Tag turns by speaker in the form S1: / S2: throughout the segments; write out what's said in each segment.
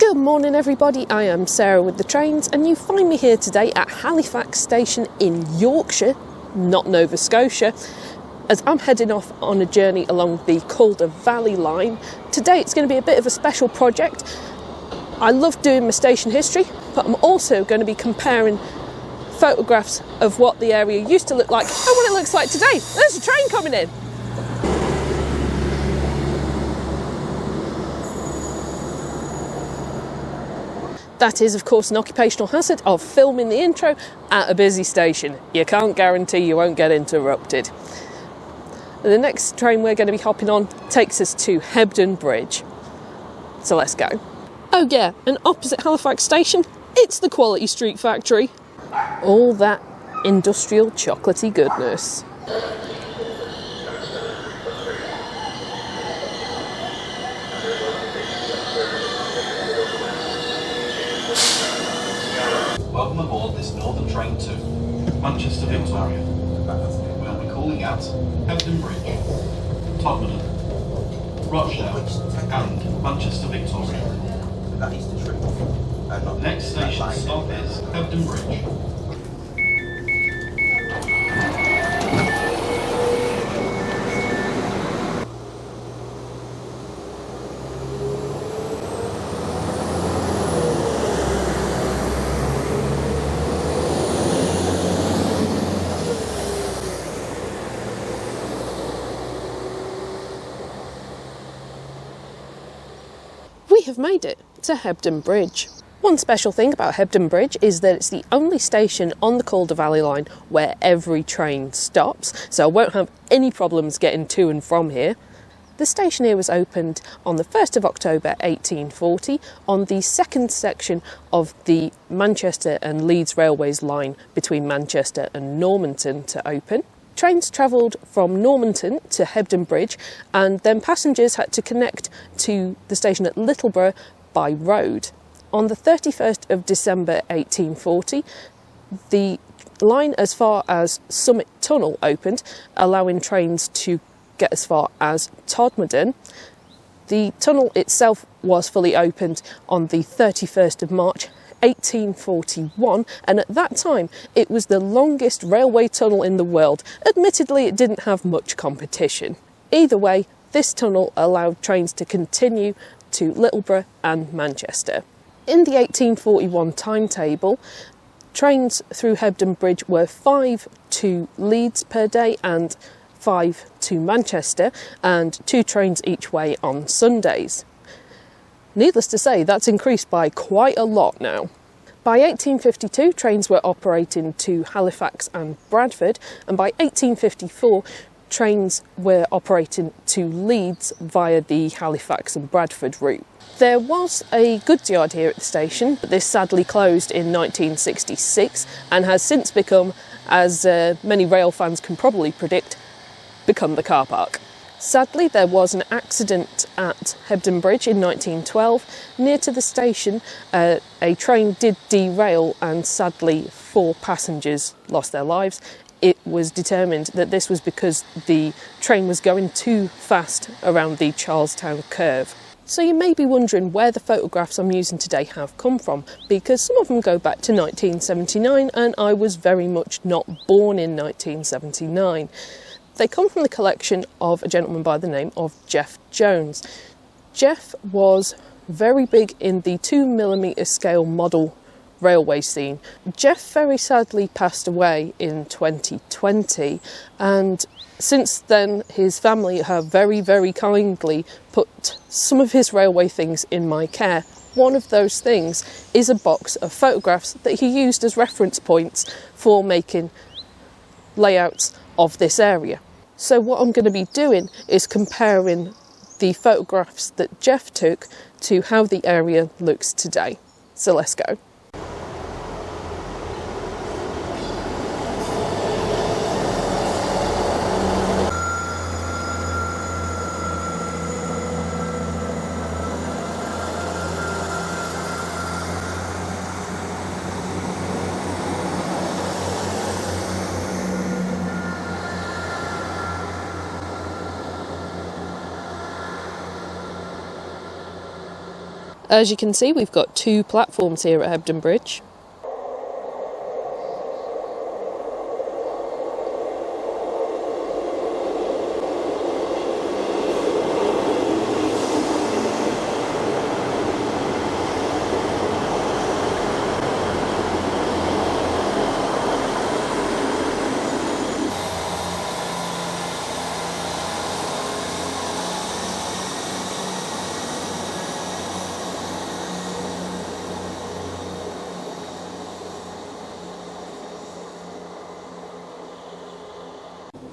S1: Good morning everybody, I am Sarah with the trains and you find me here today at Halifax station in Yorkshire, not Nova Scotia, as I'm heading off on a journey along the Calder Valley line. Today it's going to be a bit of a special project. I love doing my station history, but I'm also going to be comparing photographs of what the area used to look like and what it looks like today. There's a train coming in. That is, of course, an occupational hazard of filming the intro at a busy station. You can't guarantee you won't get interrupted. The next train we're going to be hopping on takes us to Hebden Bridge. So let's go. Oh yeah, and opposite Halifax station, it's the Quality Street factory. All that industrial chocolatey goodness.
S2: Welcome aboard this northern train to Manchester, Victoria. We'll be calling at Hebden Bridge, Todmorden, Rochdale and Manchester, Victoria. Next station stop is Hebden Bridge.
S1: We have made it to Hebden Bridge. One special thing about Hebden Bridge is that it's the only station on the Calder Valley line where every train stops, so I won't have any problems getting to and from here. The station here was opened on the 1st of October 1840 on the second section of the Manchester and Leeds Railways line between Manchester and Normanton to open. Trains travelled from Normanton to Hebden Bridge and then passengers had to connect to the station at Littleborough by road. On the 31st of December 1840, the line as far as Summit Tunnel opened, allowing trains to get as far as Todmorden. The tunnel itself was fully opened on the 31st of March 1841, and at that time it was the longest railway tunnel in the world. Admittedly, it didn't have much competition. Either way, this tunnel allowed trains to continue to Littleborough and Manchester. In the 1841 timetable, trains through Hebden Bridge were 5 to Leeds per day and 5 to Manchester, and 2 trains each way on Sundays. Needless to say, that's increased by quite a lot now. By 1852, trains were operating to Halifax and Bradford, and by 1854, trains were operating to Leeds via the Halifax and Bradford route. There was a goods yard here at the station, but this sadly closed in 1966 and has since become, as many rail fans can probably predict, become the car park. Sadly, there was an accident at Hebden Bridge in 1912. Near to the station, a train did derail and sadly 4 passengers lost their lives. It was determined that this was because the train was going too fast around the Charlestown curve. So you may be wondering where the photographs I'm using today have come from, because some of them go back to 1979 and I was very much not born in 1979. They come from the collection of a gentleman by the name of Jeff Jones. Jeff was very big in the 2mm scale model railway scene. Jeff very sadly passed away in 2020, and since then his family have very, very kindly put some of his railway things in my care. One of those things is a box of photographs that he used as reference points for making layouts of this area. So what I'm going to be doing is comparing the photographs that Jeff took to how the area looks today. So let's go. As you can see, we've got 2 platforms here at Hebden Bridge.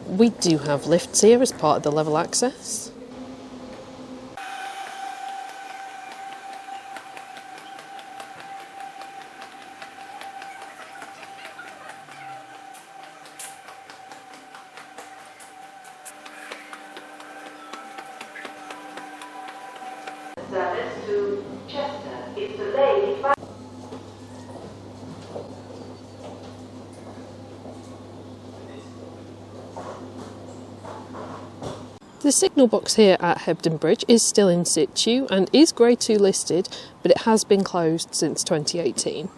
S1: We do have lifts here as part of the level access.
S3: Service to Chester is delayed by...
S1: The signal box here at Hebden Bridge is still in situ and is Grade 2 listed, but it has been closed since 2018.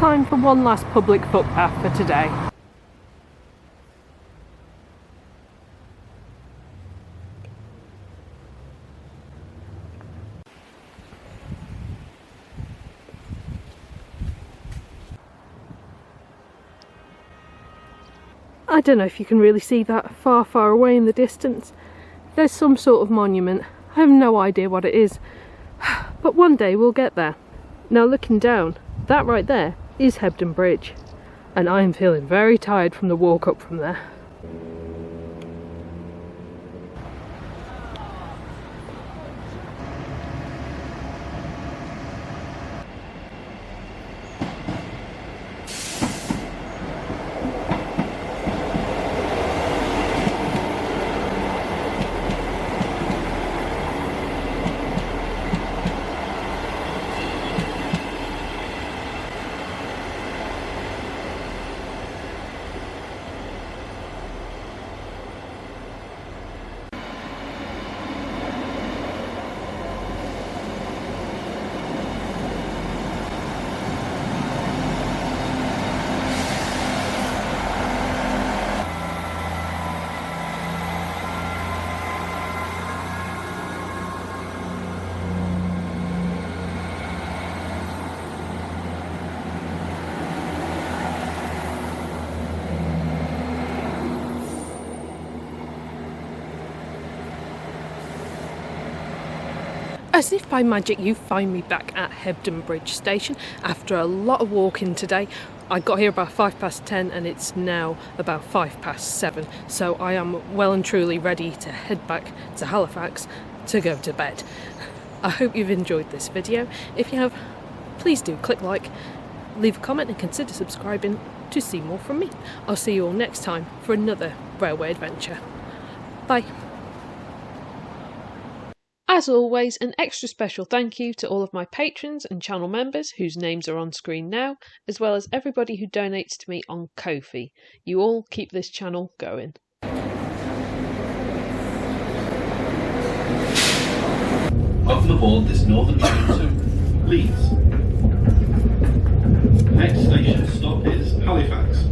S1: time for one last public footpath for today. I don't know if you can really see that far away in the distance. There's some sort of monument. I have no idea what it is, but one day we'll get there. Now looking down, that right there is Hebden Bridge, and I am feeling very tired from the walk up from there. As if by magic you find me back at Hebden Bridge station after a lot of walking today. I got here about 10:05 and it's now about 7:05, so I am well and truly ready to head back to Halifax to go to bed. I hope you've enjoyed this video. If you have, please do click like, leave a comment and consider subscribing to see more from me. I'll see you all next time for another railway adventure. Bye. As always, an extra special thank you to all of my patrons and channel members whose names are on screen now, as well as everybody who donates to me on Ko-fi. You all keep this channel going.
S2: Welcome aboard this northern train to Leeds. Next station stop is Halifax.